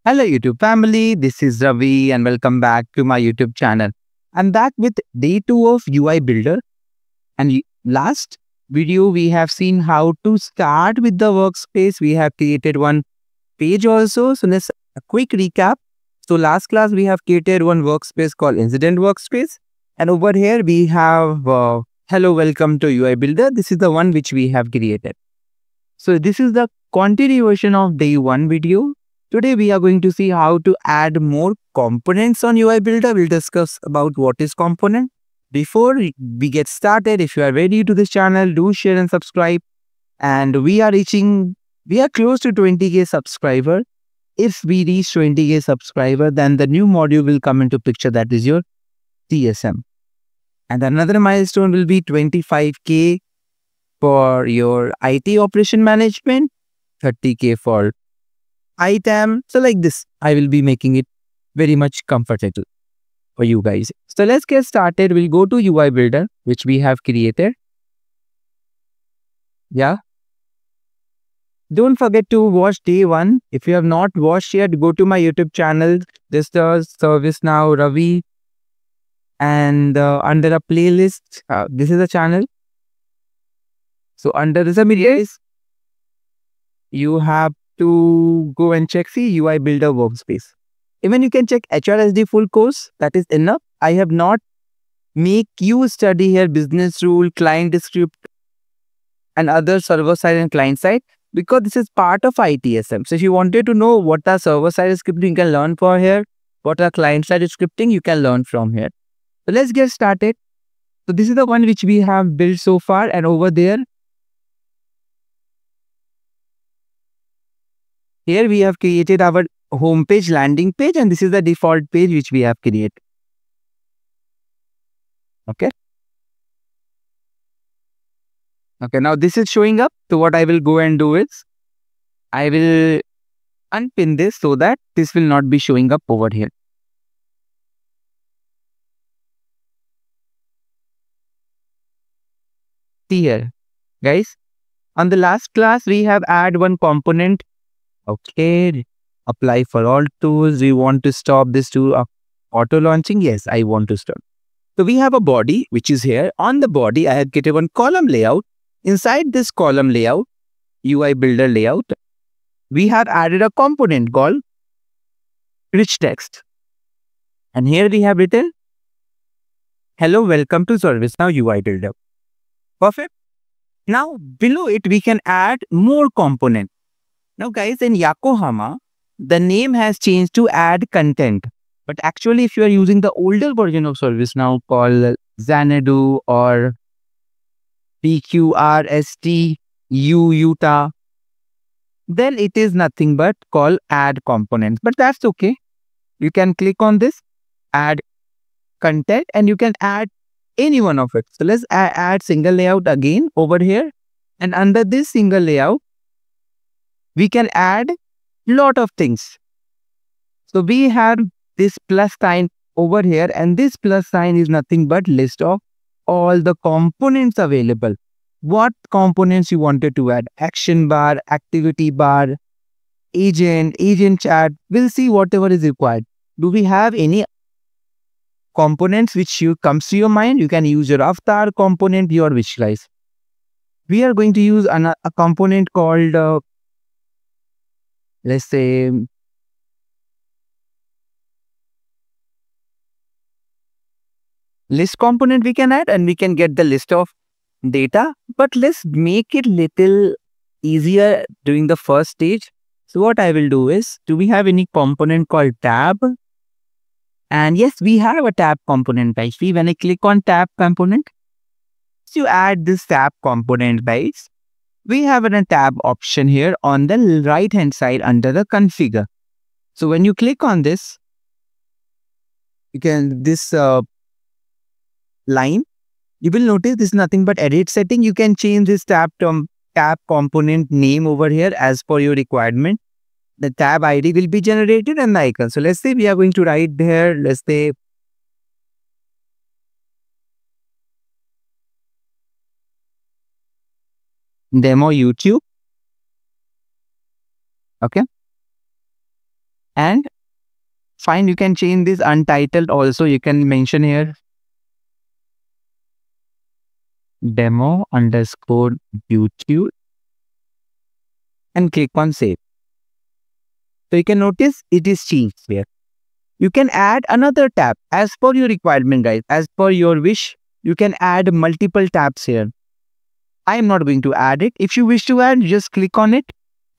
Hello YouTube family, this is Ravi and welcome back to my YouTube channel. I'm back with day 2 of UI Builder and last video we have seen how to start with the workspace. We have created one page also. So let's a quick recap. So last class we have created one workspace called incident workspace and over here we have hello welcome to UI Builder. This is the one which we have created. So this is the continuation of day 1 video. Today we are going to see how to add more components on UI Builder. We'll discuss about what is component. Before we get started, if you are new to this channel, do share and subscribe. And we are close to 20k subscriber. If we reach 20k subscriber, then the new module will come into picture, that is your TSM. And another milestone will be 25k for your IT operation management, 30k for ITAM. So like this, I will be making it very much comfortable for you guys. So let's get started. We'll go to UI Builder, which we have created. Yeah. Don't forget to watch day 1. If you have not watched yet, go to my YouTube channel. This is ServiceNow Ravi. And under a playlist, this is a channel. So under the videos, you have to go and check the UI Builder workspace. Even you can check HRSD full course. That is enough. I have not make you study here business rule, client script, and other server side and client side because this is part of ITSM. So if you wanted to know what are server side scripting, you can learn for here. What are client side scripting, you can learn from here. So let's get started. So this is the one which we have built so far, and over there, here we have created our homepage landing page, and this is the default page which we have created. Okay. Okay, now this is showing up. So what I will go and do is, I will unpin this so that this will not be showing up over here. See here, guys. On the last class, we have add one component. Okay, apply for all tools. We want to stop this to auto launching. Yes, I want to stop. So we have a body which is here. On the body, I have created one column layout. Inside this column layout, UI Builder layout, we have added a component called rich text. And here we have written, hello, welcome to ServiceNow UI Builder. Perfect. Now below it, we can add more components. Now guys, in Yokohama, the name has changed to add content. But actually, if you are using the older version of ServiceNow called Xanadu or PQRST, Utah, then it is nothing but called add components. But that's okay. You can click on this, add content, and you can add any one of it. So let's add single layout again over here. And under this single layout, we can add lot of things. So we have this plus sign over here, and this plus sign is nothing but list of all the components available. What components you wanted to add? Action bar, activity bar, agent chat. We'll see whatever is required. Do we have any components which comes to your mind? You can use your avatar component, your wish, guys. We are going to use a component called let's say list component we can add, and we can get the list of data, but let's make it little easier during the first stage. So what I will do is, do we have any component called tab? And yes, we have a tab component, guys. When I click on tab component, you add this tab component, guys. We have a tab option here on the right hand side under the configure. So when you click on this, you can line, you will notice this is nothing but edit setting. You can change this tab component name over here as per your requirement. The tab ID will be generated and the icon. So let's say we are going to write here, let's say demo YouTube. Okay. And fine, you can change this untitled also. You can mention here demo underscore YouTube and click on save. So you can notice it is changed here. You can add another tab as per your requirement, guys. As per your wish, you can add multiple tabs here. I am not going to add it. If you wish to add, just click on it,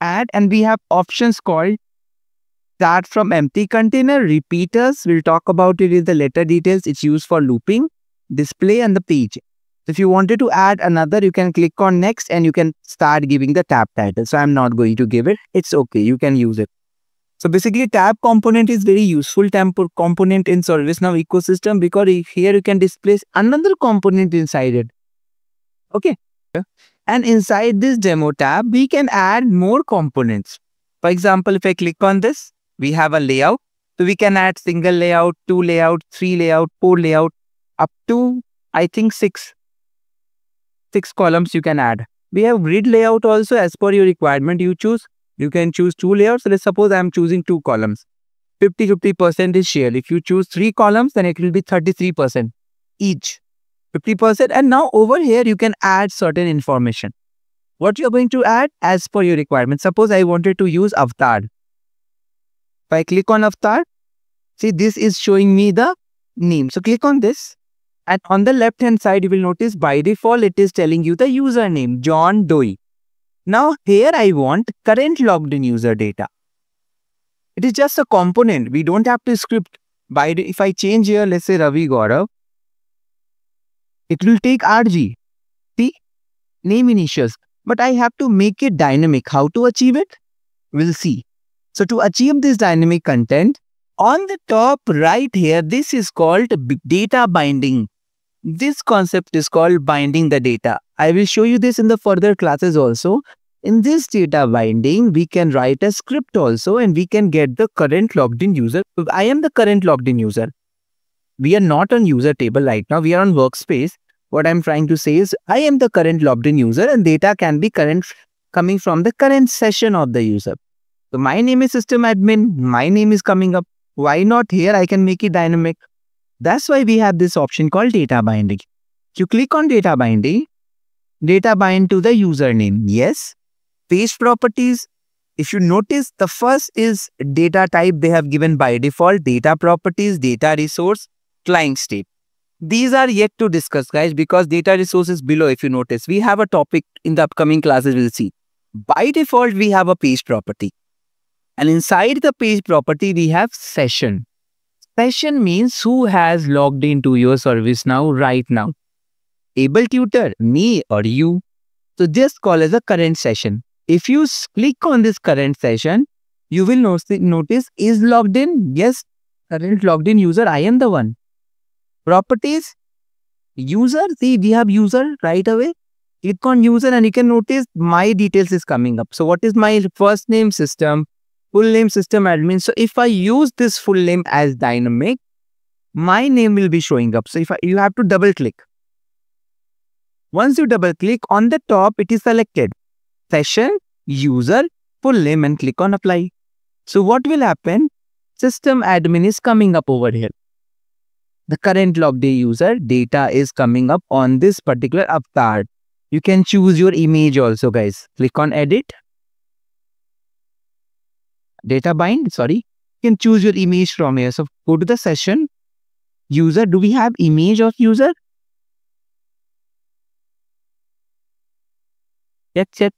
add, and we have options called start from empty container, repeaters. We'll talk about it in the later details. It's used for looping, display, and the page. If you wanted to add another, you can click on next and you can start giving the tab title. So I'm not going to give it. It's okay. You can use it. So basically, tab component is very useful component in ServiceNow ecosystem because here you can display another component inside it. Okay. And inside this demo tab, we can add more components. For example, if I click on this, we have a layout. So we can add single layout, 2 layout, 3 layout, 4 layout, up to, I think, 6 columns you can add. We have grid layout also. As per your requirement you choose. You can choose 2 layouts. Let's suppose I am choosing 2 columns. 50% is shared. If you choose 3 columns, then it will be 33% each. 50%. And now over here, you can add certain information. What you're going to add as per your requirement. Suppose I wanted to use avatar. If I click on avatar, see this is showing me the name. So click on this. And on the left hand side, you will notice by default, it is telling you the username, John Doe. Now here I want current logged in user data. It is just a component. We don't have to script. If I change here, let's say Ravi Gaurav, it will take RG. See, name initials. But I have to make it dynamic. How to achieve it? We'll see. So to achieve this dynamic content, on the top right here, this is called data binding. This concept is called binding the data. I will show you this in the further classes also. In this data binding, we can write a script also and we can get the current logged in user. I am the current logged in user. We are not on user table right now. We are on workspace. What I'm trying to say is I am the current logged in user and data can be coming from the current session of the user. So my name is system admin. My name is coming up. Why not here? I can make it dynamic. That's why we have this option called data binding. You click on data binding, data bind to the username. Yes. Page properties. If you notice, the first is data type they have given by default, data properties, data resource, client state. These are yet to discuss, guys, because data resource is below. If you notice, we have a topic in the upcoming classes we'll see. By default, we have a page property. And inside the page property, we have session. Session means who has logged into your ServiceNow right now. Able tutor, me or you. So this call as a current session. If you click on this current session, you will notice is logged in. Yes, current logged in user, I am the one. Properties, user, see we have user right away. Click on user and you can notice my details is coming up. So what is my first name? System, full name system admin. So if I use this full name as dynamic, my name will be showing up. So you have to double click. Once you double click on the top, it is selected. Session, user, full name and click on apply. So what will happen? System admin is coming up over here. The current logged in user data is coming up on this particular avatar. You can choose your image also, guys. Click on edit. Data bind, sorry. You can choose your image from here. So go to the session. User, do we have image of user? Check.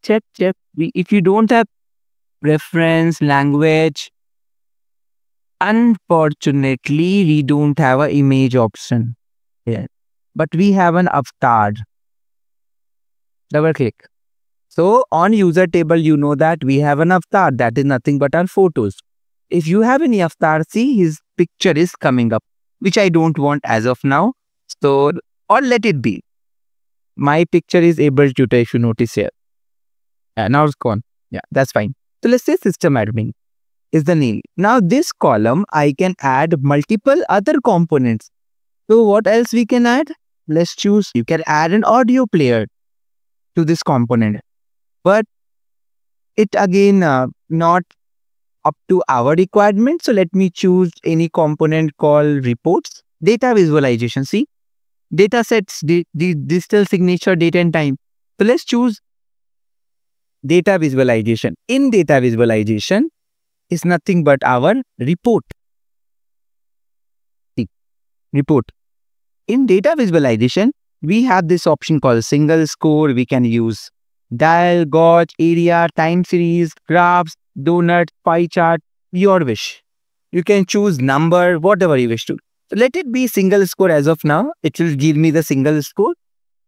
If you don't have reference, language, unfortunately, we don't have an image option here. But we have an avatar. Double click. So on user table, you know that we have an avatar. That is nothing but our photos. If you have any avatar, see his picture is coming up, which I don't want as of now. So, or let it be. My picture is able to, if you notice here. Now it's gone. Yeah, that's fine. So let's say system admin is the name. Now this column, I can add multiple other components. So what else we can add? Let's choose. You can add an audio player to this component. But it again not up to our requirement. So let me choose any component called reports, data visualization. See, data sets, the digital signature, date and time. So let's choose data visualization. In data visualization is nothing but our report. See, report. In data visualization, we have this option called single score. We can use dial, gauge, area, time series, graphs, donut, pie chart, your wish. You can choose number, whatever you wish to. So let it be single score as of now. It will give me the single score.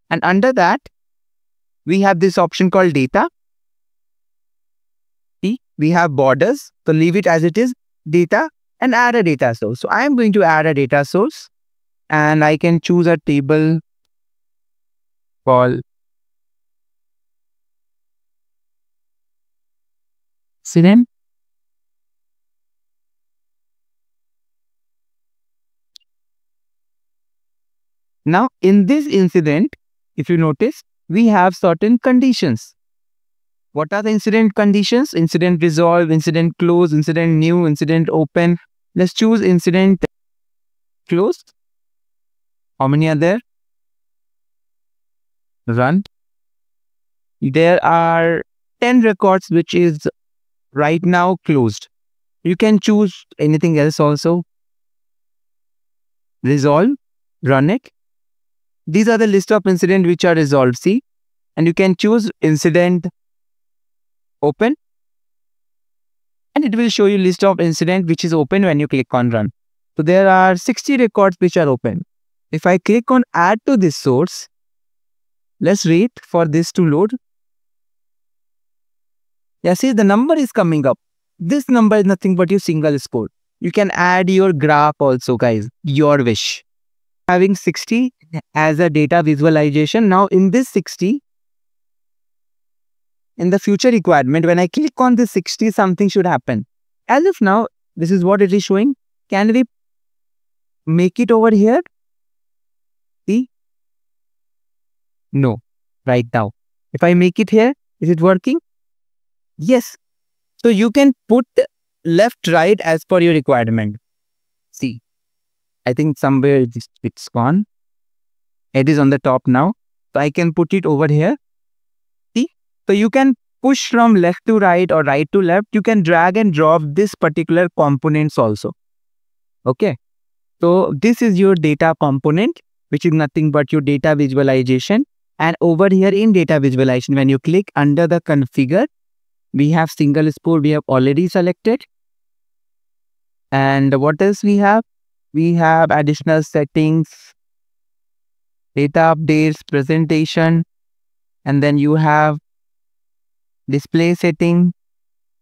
And under that, we have this option called data. See, we have borders. So leave it as it is, data, and add a data source. So I am going to add a data source and I can choose a table called Synem. Now, in this incident, if you notice, we have certain conditions. What are the incident conditions? Incident resolve, incident close, incident new, incident open. Let's choose incident closed. How many are there? Run. There are 10 records which is right now closed. You can choose anything else also. Resolve, run it. These are the list of incidents which are resolved. See, and you can choose incident open, and it will show you list of incident which is open when you click on run. So there are 60 records which are open. If I click on add to this source, let's wait for this to load. Yeah, see, the number is coming up. This number is nothing but your single score. You can add your graph also, guys, your wish. Having 60 as a data visualization. Now in this 60, in the future requirement, when I click on this 60, something should happen. As of now, this is what it is showing. Can we make it over here? See? No, right now. If I make it here, is it working? Yes. So you can put left, right as per your requirement. See, I think somewhere it's gone. It is on the top now. So I can put it over here. See, so you can push from left to right or right to left. You can drag and drop this particular components also. Okay. So this is your data component, which is nothing but your data visualization. And over here in data visualization, when you click under the configure, we have single score we have already selected. And what else we have? We have additional settings, data updates, presentation, and then you have display setting.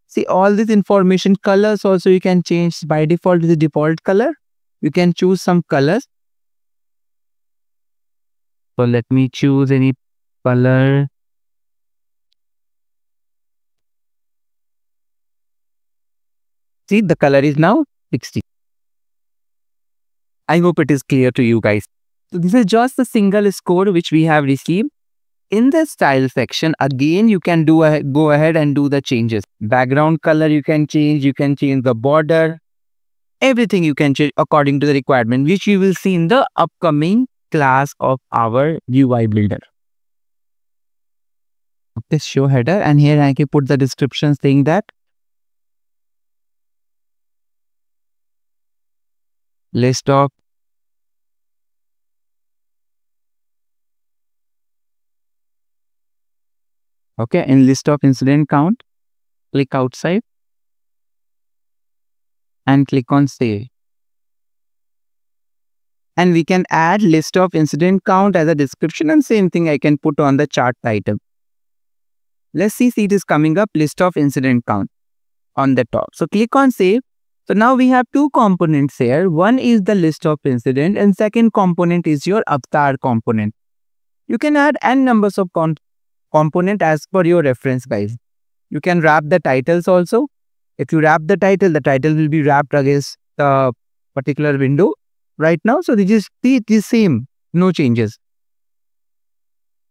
See, all this information, colors also you can change. By default is the default color. You can choose some colors. So let me choose any color. See, the color is now 60. I hope it is clear to you guys. So this is just a single score which we have received. In the style section, again, you can go ahead and do the changes. Background color you can change the border. Everything you can change according to the requirement, which you will see in the upcoming class of our UI builder. This show header, and here I can put the description saying that list of in list of incident count, click outside and click on save. And we can add list of incident count as a description, and same thing I can put on the chart title. Let's see it is coming up, list of incident count on the top. So click on save. So now we have two components here. One is the list of incident and second component is your avatar component. You can add n numbers of component as per your reference, guys. You can wrap the titles also. If you wrap the title will be wrapped against the particular window right now. So this is the same, no changes.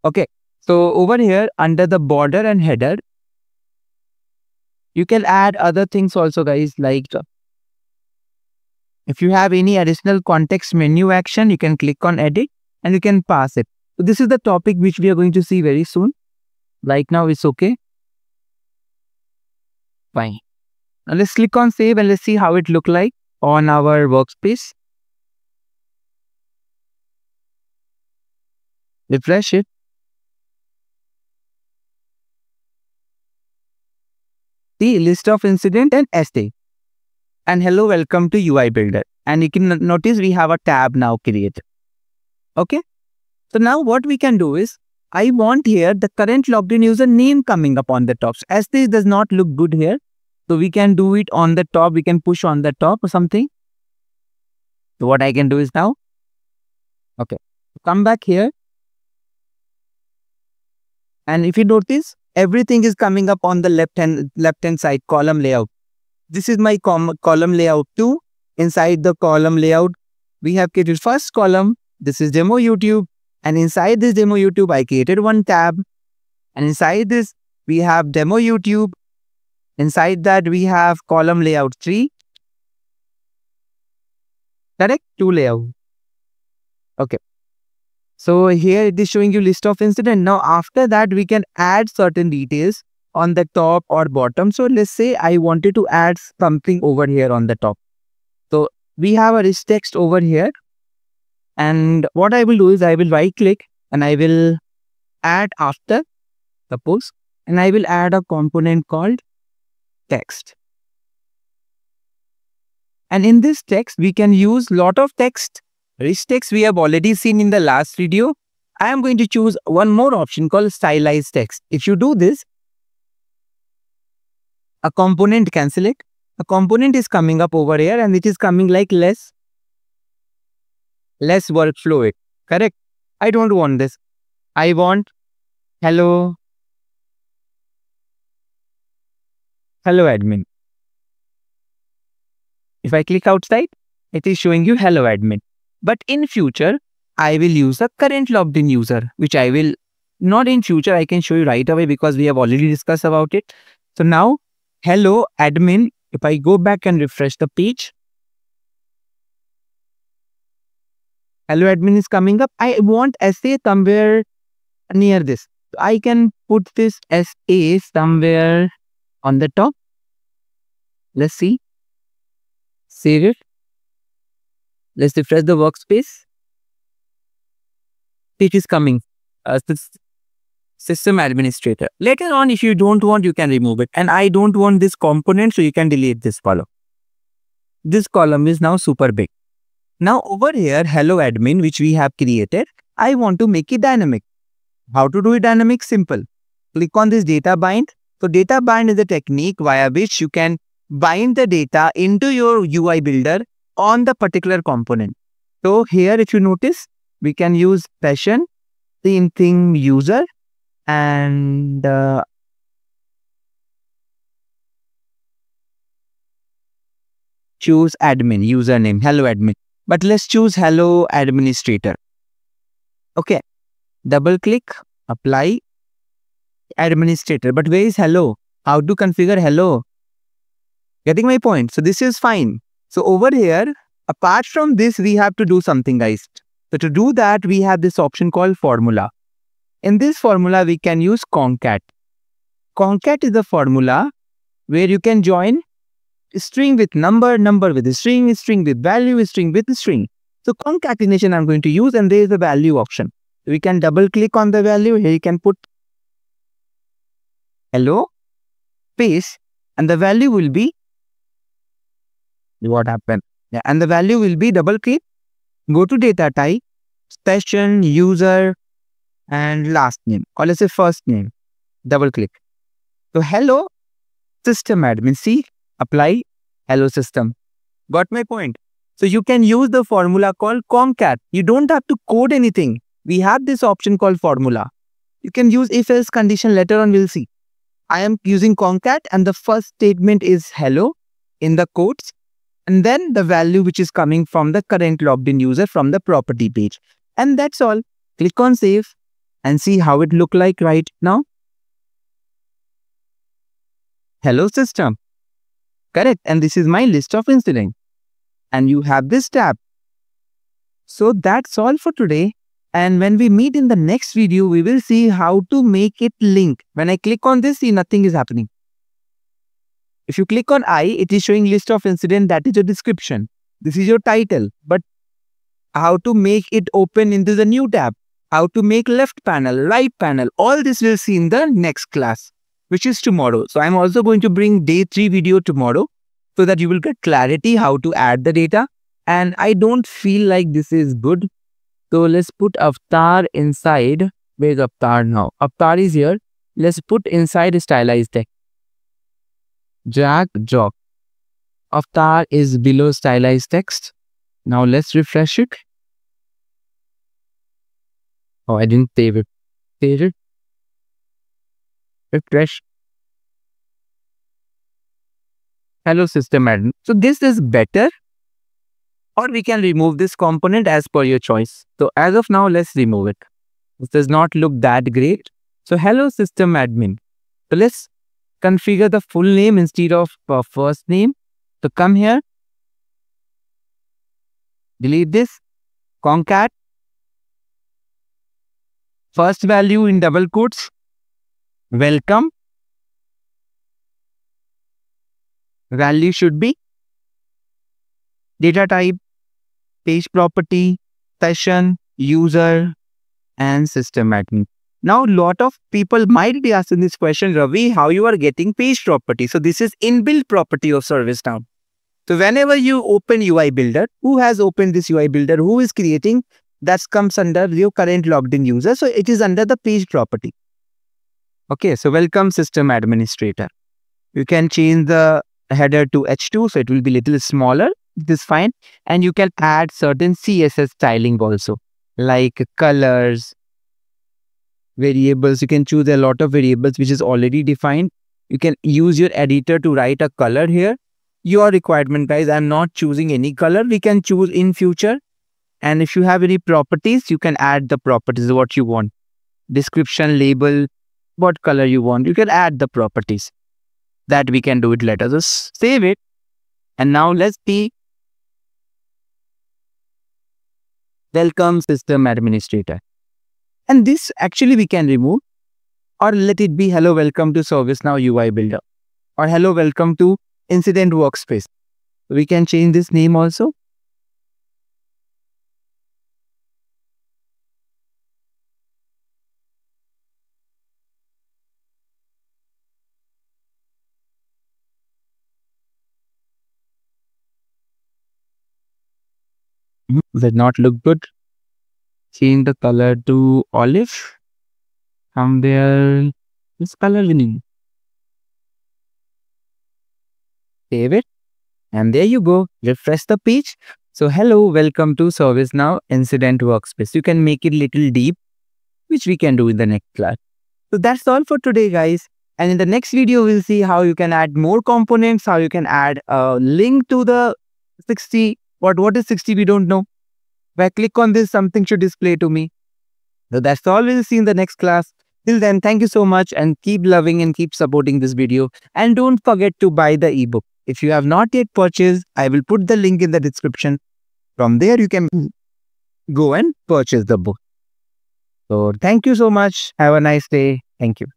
Okay. So over here under the border and header, You can add other things also, guys, like if you have any additional context menu action, you can click on edit and you can pass it. So this is the topic which we are going to see very soon. Right now it's okay. Fine. Now let's click on save and let's see how it look like on our workspace. Refresh it. The list of incident and essay. And hello, welcome to UI Builder. And you can notice we have a tab now created. Okay. So now what we can do is, I want here the current logged in user name coming up on the top. So as this does not look good here, so we can do it on the top. We can push on the top or something. So what I can do is now, okay, come back here. And if you notice, everything is coming up on the left hand side column layout. This is my column layout 2. Inside the column layout, we have created first column. This is demo YouTube. And inside this demo YouTube, I created one tab. And inside this, we have demo YouTube. Inside that, we have column layout 3. Correct? 2 layout. Okay. So here it is showing you list of incident. Now after that, we can add certain details on the top or bottom. So let's say I wanted to add something over here on the top. So we have a rich text over here. And what I will do is I will right click and I will add after, suppose, and I will add a component called text. And in this text, we can use lot of text. Rich text we have already seen in the last video. I am going to choose one more option called stylized text. If you do this, a component can select. A component is coming up over here and it is coming like less workflow. Correct? I don't want this. I want hello admin. If I click outside, it is showing you hello admin. But in future, I will use the current logged in user, which I will not in future. I can show you right away because we have already discussed about it. So now, hello admin. If I go back and refresh the page, hello admin is coming up. I want SA somewhere near this. I can put this SA somewhere on the top. Let's see. Save it. Let's refresh the workspace. It is coming. System administrator. Later on, if you don't want, you can remove it. And I don't want this component, so you can delete this column. This column is now super big. Now over here, hello admin, which we have created, I want to make it dynamic. How to do it dynamic? Simple. Click on this data bind. So data bind is a technique via which you can bind the data into your UI builder on the particular component. So here, if you notice, we can use session, same thing user, and choose admin, username, hello admin. But let's choose hello administrator. Okay. Double click, apply, administrator. But where is hello? How to configure hello? Getting my point? So this is fine. So over here, apart from this, we have to do something, guys. So to do that, we have this option called formula. In this formula, we can use concat. Concat is the formula where you can join string with number, number with string, string with value, string with string. So concatenation I'm going to use, and there is a value option. We can double click on the value. Here you can put hello, space, and the value will be what happened. Yeah, and the value will be double click, go to data type, session, user, and last name, or let's say first name. Double click. So hello system admin. See, apply hello system. Got my point? So you can use the formula called concat. You don't have to code anything. We have this option called formula. You can use if else condition. Later on we'll see. I am using concat and the first statement is hello in the quotes, and then the value which is coming from the current logged in user from the property page. And that's all. Click on save and see how it look like right now. hello system. Correct. And this is my list of incidents. And you have this tab. So that's all for today. And when we meet in the next video, we will see how to make it link. When I click on this, see, nothing is happening. If you click on I, it is showing list of incident. That is your description. This is your title. But how to make it open into the new tab, how to make left panel, right panel, all this we'll see in the next class, which is tomorrow. So I'm also going to bring day 3 video tomorrow so that you will get clarity how to add the data. And I don't feel like this is good. So let's put avatar inside. Where's avatar now? Avatar is here. Let's put inside stylized text. Drag, drop. Avatar is below stylized text. Now let's refresh it. Oh, I didn't save it. Save it. Refresh. Hello system admin. So this is better. Or we can remove this component as per your choice. So as of now, let's remove it. This does not look that great. So hello system admin. So let's configure the full name instead of first name. So come here. Delete this. Concat. First value in double quotes. Welcome. Value should be data type, page property, session, user, and system admin. Now, lot of people might be asking this question, Ravi, how you are getting page property? So this is inbuilt property of ServiceNow. So whenever you open UI Builder, who has opened this UI Builder, who is creating, that comes under your current logged in user. So it is under the page property. Okay, so welcome system administrator. You can change the header to H2, so it will be little smaller. This is fine. And you can add certain CSS styling also, like colors, variables. You can choose a lot of variables which is already defined. You can use your editor to write a color here. Your requirement, guys. I'm not choosing any color. We can choose in future. And if you have any properties, you can add the properties, what you want. Description, label, what color you want. You can add the properties. That we can do it later. Just save it. And now let's see. Welcome system administrator. And this actually we can remove, or let it be hello welcome to ServiceNow UI Builder, or hello welcome to Incident Workspace. We can change this name also. Does it not look good? Change the color to olive. From there, this color we need. Save it. And there you go. Refresh the page. So hello, welcome to ServiceNow Incident Workspace. You can make it little deep, which we can do in the next class. So that's all for today, guys. And in the next video, we'll see how you can add more components, how you can add a link to the 60. What is 60? We don't know. If I click on this, something should display to me. So that's all we'll see in the next class. Till then, thank you so much and keep loving and keep supporting this video. And don't forget to buy the ebook. If you have not yet purchased, I will put the link in the description. From there, you can go and purchase the book. So thank you so much. Have a nice day. Thank you.